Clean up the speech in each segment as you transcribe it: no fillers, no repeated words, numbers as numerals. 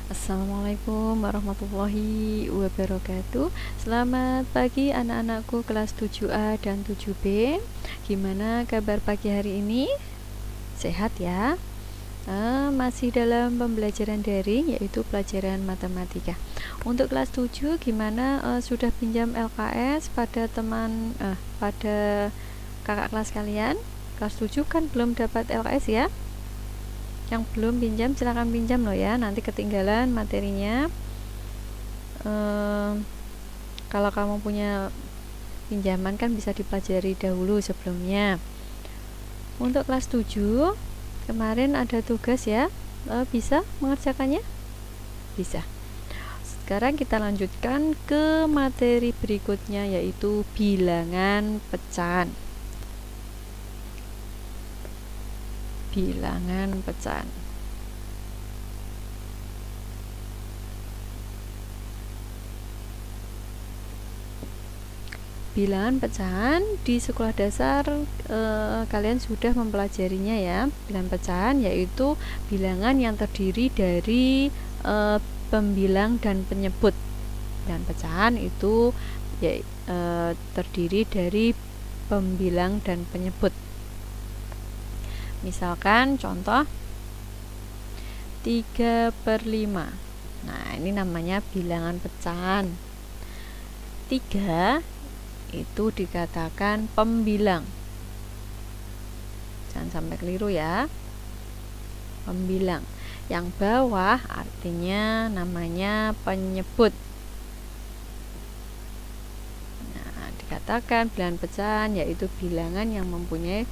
Assalamualaikum warahmatullahi wabarakatuh. Selamat pagi anak-anakku kelas 7A dan 7B. Gimana kabar pagi hari ini? Sehat ya? Masih dalam pembelajaran daring, yaitu pelajaran matematika. Untuk kelas 7 gimana, sudah pinjam LKS pada pada kakak kelas kalian? Kelas 7 kan belum dapat LKS ya? Yang belum pinjam silahkan pinjam loh ya, nanti ketinggalan materinya. Kalau kamu punya pinjaman kan bisa dipelajari dahulu sebelumnya. Untuk kelas 7 kemarin ada tugas ya, bisa mengerjakannya? Bisa. Sekarang kita lanjutkan ke materi berikutnya, yaitu bilangan pecahan. Bilangan pecahan. Bilangan pecahan di sekolah dasar kalian sudah mempelajarinya ya. Bilangan pecahan yaitu bilangan yang terdiri dari pembilang dan penyebut. Bilangan pecahan itu terdiri dari pembilang dan penyebut. Misalkan contoh 3/5. Nah, ini namanya bilangan pecahan. 3 itu dikatakan pembilang. Jangan sampai keliru ya. Pembilang. Yang bawah artinya namanya penyebut. Nah, dikatakan bilangan pecahan yaitu bilangan yang mempunyai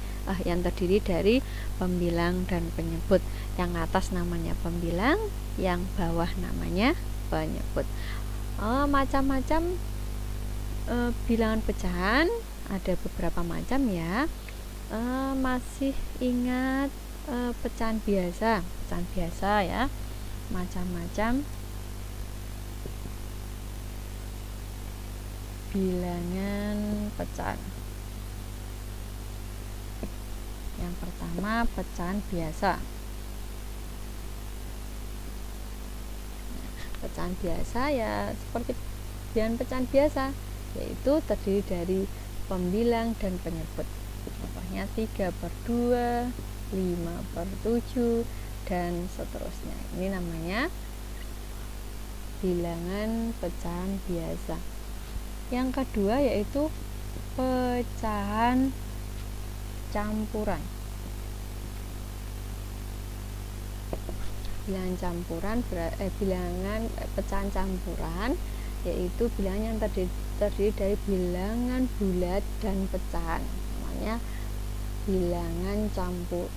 yang terdiri dari pembilang dan penyebut. Yang atas namanya pembilang, yang bawah namanya penyebut. Macam-macam bilangan pecahan ada beberapa macam ya. Masih ingat pecahan biasa? Pecahan biasa ya, macam-macam bilangan pecahan. Yang pertama pecahan biasa. Pecahan biasa ya seperti bilangan pecahan biasa, yaitu terdiri dari pembilang dan penyebut. Contohnya 3/2, 5/7, dan seterusnya. Ini namanya bilangan pecahan biasa. Yang kedua yaitu pecahan campuran. Bilangan pecahan campuran yaitu bilangan yang terdiri dari bilangan bulat dan pecahan. Namanya bilangan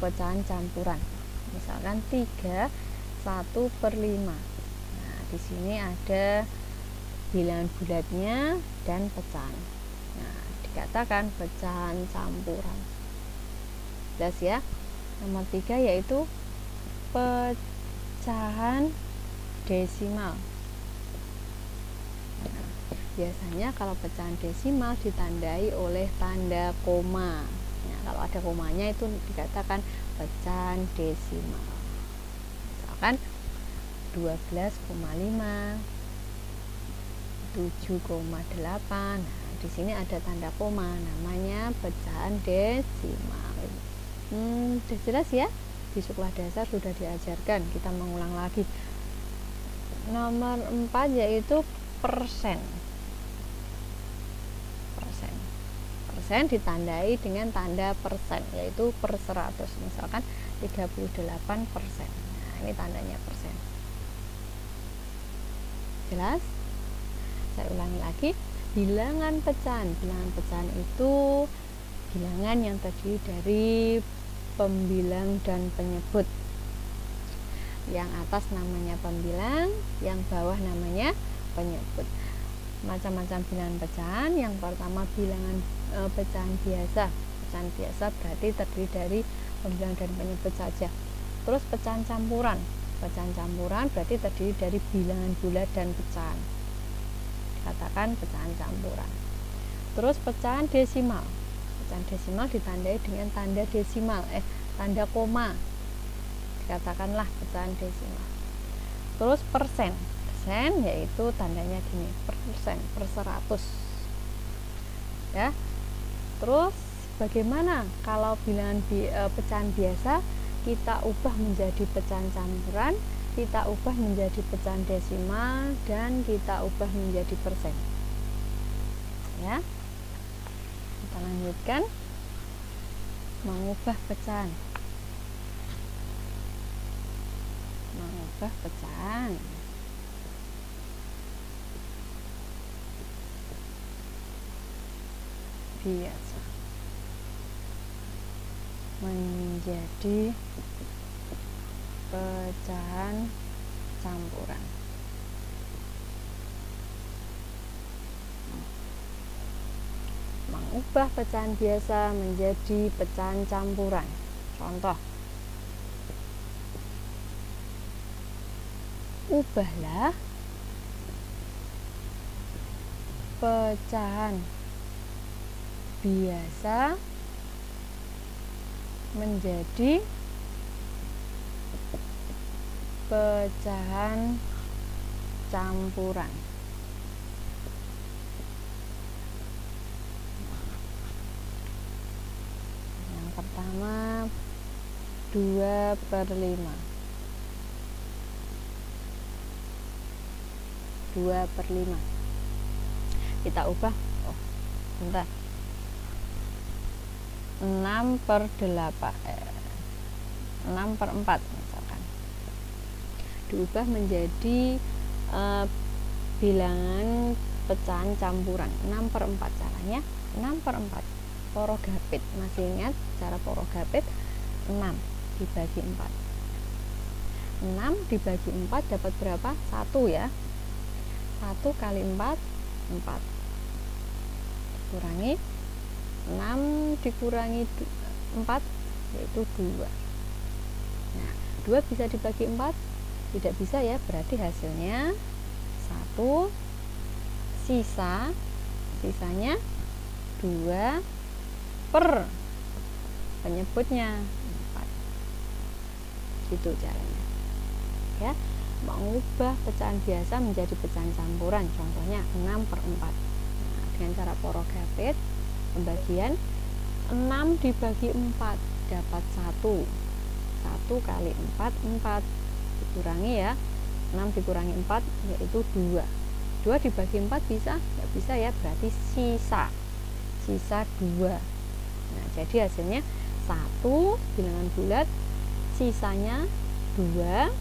pecahan campuran. Misalkan 3 1/5. Nah, di sini ada bilangan bulatnya dan pecahan. Nah, dikatakan pecahan campuran. Jelas ya. Nomor 3 yaitu pecahan desimal. Nah, biasanya kalau pecahan desimal ditandai oleh tanda koma. Nah, kalau ada komanya itu dikatakan pecahan desimal. Misalkan 12,5, 7,8. Nah, di sini ada tanda koma, namanya pecahan desimal. Sudah jelas ya? Di sekolah dasar sudah diajarkan, kita mengulang lagi. Nomor 4 yaitu persen. Persen ditandai dengan tanda persen, yaitu per 100. Misalkan 38%. Nah, ini tandanya persen. Jelas? Saya ulangi lagi. Bilangan pecahan. Bilangan pecahan itu bilangan yang terdiri dari pembilang dan penyebut. Yang atas namanya pembilang, yang bawah namanya penyebut. Macam-macam bilangan pecahan. Yang pertama bilangan pecahan biasa. Pecahan biasa berarti terdiri dari pembilang dan penyebut saja. Terus pecahan campuran. Pecahan campuran berarti terdiri dari bilangan bulat dan pecahan. Dikatakan pecahan campuran. Terus pecahan desimal. Pecahan desimal ditandai dengan tanda desimal, tanda koma. Dikatakanlah pecahan desimal. Terus persen yaitu tandanya gini, persen per 100 ya. Terus bagaimana kalau bilangan pecahan biasa kita ubah menjadi pecahan campuran, kita ubah menjadi pecahan desimal, dan kita ubah menjadi persen ya. Kita lanjutkan mengubah pecahan. Biasa menjadi pecahan campuran. Mengubah pecahan biasa menjadi pecahan campuran. Contoh, ubahlah pecahan biasa menjadi pecahan campuran. Yang pertama 2/5. 2/5 kita ubah, bentar, 6/4 misalkan, diubah menjadi bilangan pecahan campuran 6/4. Caranya 6/4 porogapit, masih ingat cara porogapit? 6 dibagi 4, 6 dibagi 4 dapat berapa? 1 ya. 1 kali 4 4 dikurangi 6 dikurangi 4 yaitu 2. Nah, 2 bisa dibagi 4? Tidak bisa ya, berarti hasilnya 1, sisanya 2 per penyebutnya 4. Gitu caranya ya, mengubah pecahan biasa menjadi pecahan campuran. Contohnya 6/4. Nah, dengan cara porogapit, pembagian 6 dibagi 4 dapat 1. 1 kali 4 4 dikurangi ya, 6 dikurangi 4 yaitu 2. 2 dibagi 4 bisa? Nggak bisa ya, berarti sisa 2. Nah, jadi hasilnya 1 bilangan bulat, sisanya 2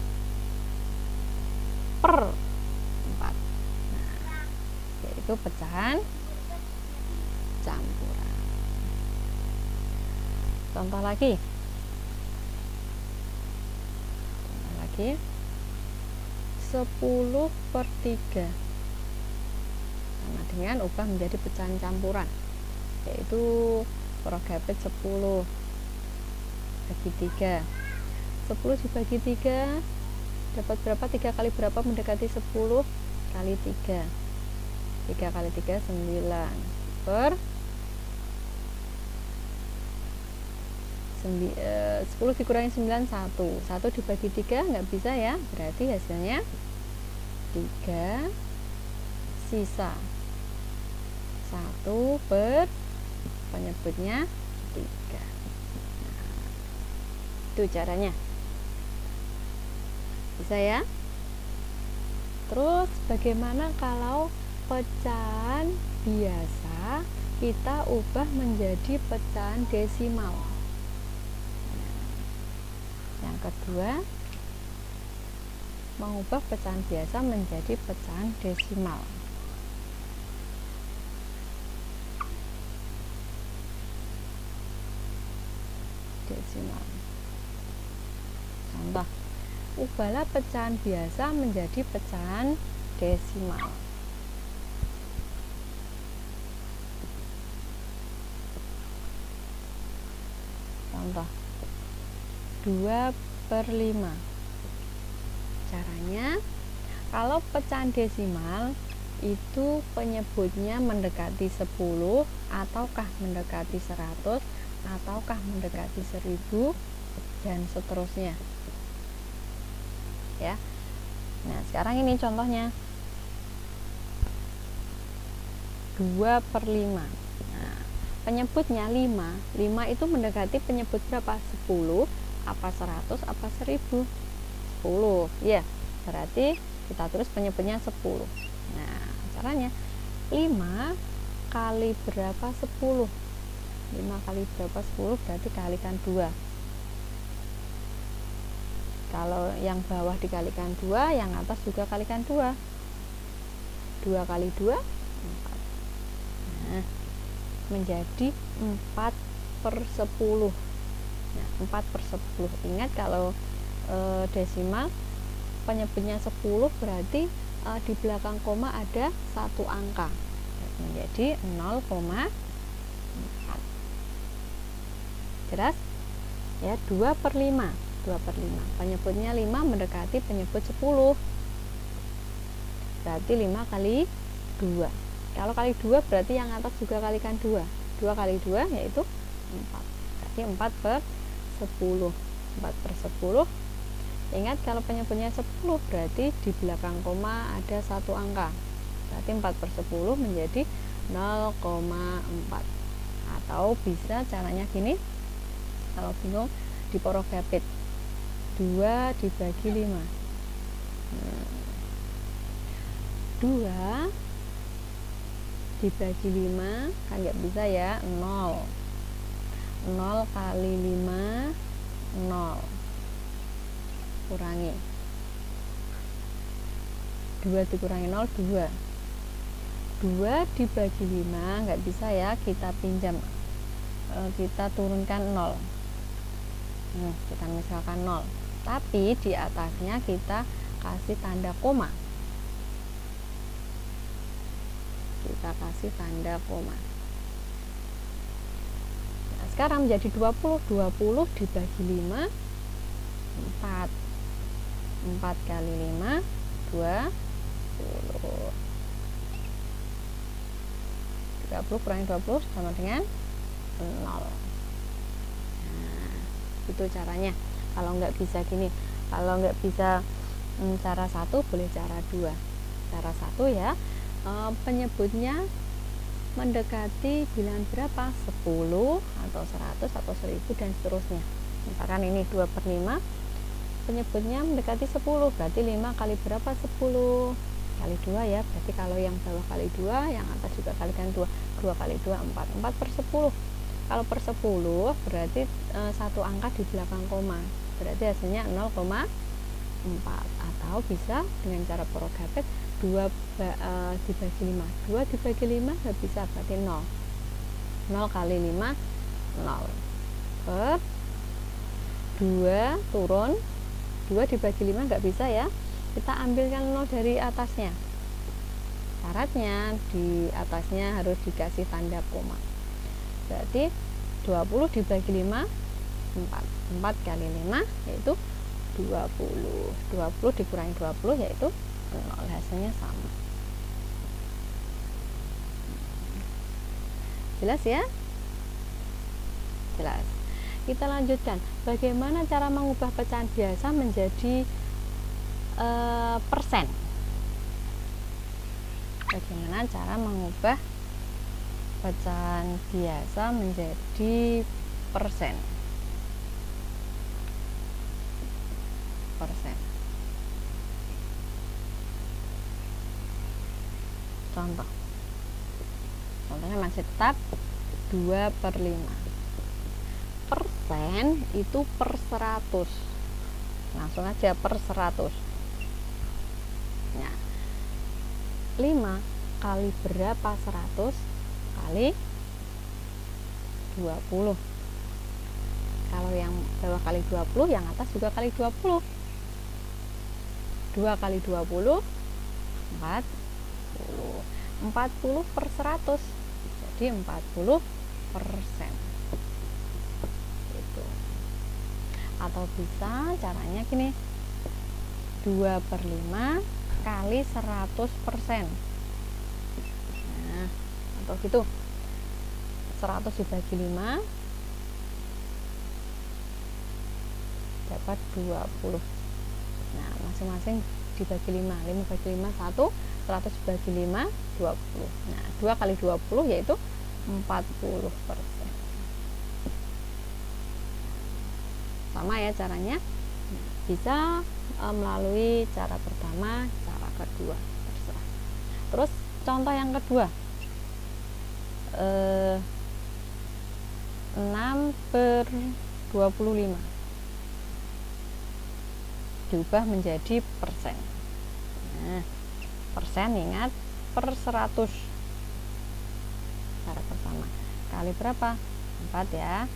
per 4. Nah, yaitu pecahan campuran. Contoh lagi 10/3 sama dengan ubah menjadi pecahan campuran, yaitu porogapit 10 bagi 3. 10 dibagi 3 dapat berapa? 3 kali berapa mendekati 10? Kali 3. 3 kali 3 9 per 10 dikurangi 9 1. 1 dibagi 3 nggak bisa ya, berarti hasilnya 3, sisa 1 per penyebutnya 3. Nah, itu caranya, bisa ya. Terus bagaimana kalau pecahan biasa kita ubah menjadi pecahan desimal? Yang kedua, mengubah pecahan biasa menjadi pecahan desimal. Contoh, ubahlah pecahan biasa menjadi pecahan desimal. Contoh 2/5. Caranya, kalau pecahan desimal itu penyebutnya mendekati 10 ataukah mendekati 100 ataukah mendekati 1000 dan seterusnya ya. Nah, sekarang ini contohnya 2/5. Nah, penyebutnya 5 itu mendekati penyebut berapa? 10 apa 100 apa 1000? 10 ya, berarti kita tulis penyebutnya 10. Nah, caranya 5 kali berapa 10? 5 kali berapa 10 berarti kalikan 2. Kalau yang bawah dikalikan 2, yang atas juga kalikan 2. 2 kali 2 4. Nah, menjadi 4/10. Nah, 4/10. Ingat kalau desimal penyebutnya 10 berarti di belakang koma ada satu angka, menjadi 0,4. Jelas ya? 2/5. Penyebutnya 5 mendekati penyebut 10, berarti 5 kali 2. Kalau kali 2 berarti yang atas juga kalikan 2. 2 kali 2 yaitu 4, berarti 4/10. 4/10. Ingat kalau penyebutnya 10 berarti di belakang koma ada satu angka, berarti 4/10 menjadi 0,4. Atau bisa caranya gini, kalau bingung di porogapit 2 dibagi 5. 2 dibagi 5 kan nggak bisa ya, 0. 0 kali 5 0, kurangi 2 dikurangi 0 2. 2 dibagi 5 nggak bisa ya, kita pinjam, kita turunkan 0. Kita misalkan 0, tapi di atasnya kita kasih tanda koma. Nah, sekarang menjadi 20. 20 dibagi 5 4. 4 kali 5 20. 30 kurangi 20 sama dengan 0. Nah, itu caranya. Kalau nggak bisa gini, kalau nggak bisa cara 1, boleh cara 2. Cara 1 ya, penyebutnya mendekati bilangan berapa? 10 atau 100 atau 1000 dan seterusnya. Misalkan ini 2/5, penyebutnya mendekati 10, berarti 5 kali berapa 10? Kali 2 ya, berarti kalau yang bawah kali 2, yang atas juga kalikan 2. 2 kali 2 4. 4/10. Kalau per 10 berarti satu angka di belakang koma, berarti hasilnya 0,4. Atau bisa dengan cara porogapit 2 dibagi 5. 2 dibagi 5 nggak bisa, berarti 0. 0 kali 5 0. Per 2 turun, 2 dibagi 5 nggak bisa ya, kita ambilkan 0 dari atasnya. Syaratnya di atasnya harus dikasih tanda koma, berarti 20 dibagi 5 4. 4 kali 5 yaitu 20. 20 dikurangi 20 yaitu 0, hasilnya sama. Jelas ya? Jelas. Kita lanjutkan, bagaimana cara mengubah pecahan biasa menjadi persen. Bagaimana cara mengubah pecahan biasa menjadi persen. Contohnya masih tetap 2/5. Persen itu per 100, langsung aja per 100. Nah, 5 kali berapa 100? Kali 20. Kalau yang bawah kali 20, yang atas juga kali 20. 2 kali 20 40. 40 per 100, jadi 40%. Gitu. Atau bisa caranya gini, 2/5 kali 100%. Nah, atau gitu, 100 dibagi 5 dapat 20. Nah, masing-masing dibagi 5, 5 bagi 5 1, 100 dibagi 5 20. Nah 2 kali 20 yaitu 40%. Sama ya caranya, bisa melalui cara pertama, cara kedua, terserah. Terus contoh yang kedua, 6/25 diubah menjadi persen. Nah, persen ingat per 100. Cara pertama kali berapa? 4 ya.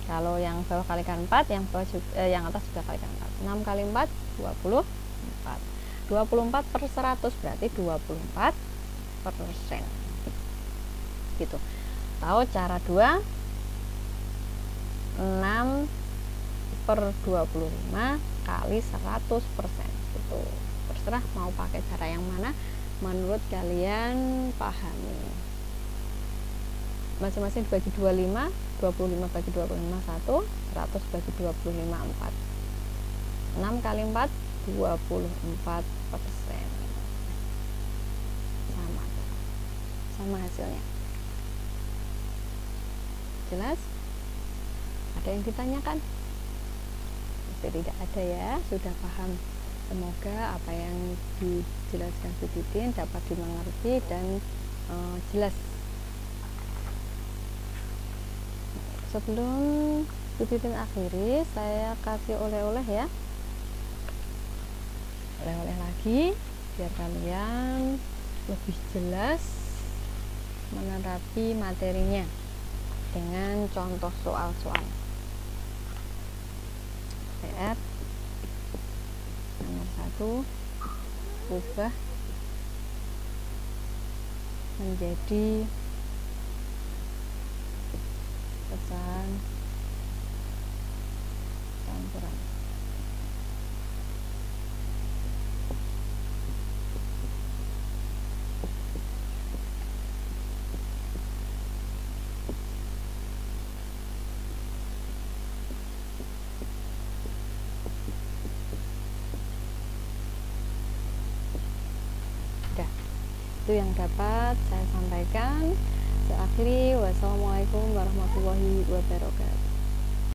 Kalau yang bawah kalikan 4, yang bawah yang atas juga kalikan 4. 6 kali 4 24. 24 per 100 berarti 24%. Gitu. Tahu cara 2? 6/25 kali 100%. Gitu. Terserah mau pakai cara yang mana menurut kalian pahami. Masing-masing dibagi 25, 25 bagi 25 1, 100 bagi 25 4. 6 kali 4 24%. Sama hasilnya. Jelas? Ada yang ditanyakan? Pasti tidak ada ya, sudah paham. Semoga apa yang dijelaskan Bu Titin dapat dimengerti dan jelas. Sebelum Bu Titin akhiri, saya kasih oleh-oleh ya. Oleh-oleh lagi biar kalian lebih jelas menerapi materinya dengan contoh soal-soal. PR nomor 1, ubah menjadi pecahan campuran. Udah, itu yang dapat saya sampaikan. Saya akhiri, wassalamualaikum warahmatullahi wabarakatuh.